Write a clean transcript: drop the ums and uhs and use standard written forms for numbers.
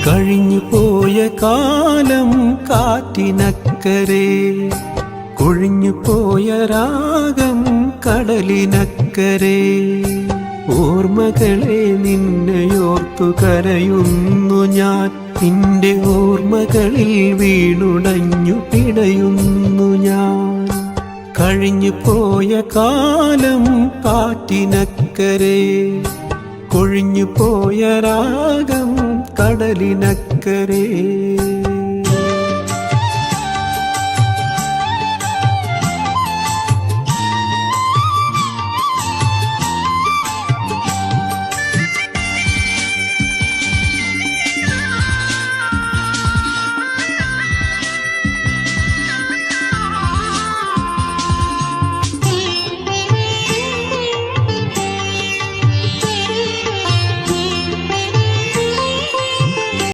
കഴിഞ്ഞു പോയ കാലം കാറ്റിനക്കരെ, കൊഴിഞ്ഞു പോയ രാഗം കടലിനക്കരെ. ഓർമ്മകളെ നിന്നെയോർത്തു കരയുന്നു ഞാൻ, നിന്റെ ഓർമ്മകളിൽ വീണുടഞ്ഞു പിടയുന്നു ഞാൻ. കഴിഞ്ഞു പോയ കാലം കാറ്റിനക്കരെ, കൊഴിഞ്ഞു പോയ രാഗം കടലിനക്കരെ.